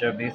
24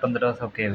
1500 kV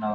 9۔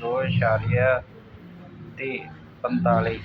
2.45۔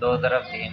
2/3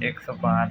105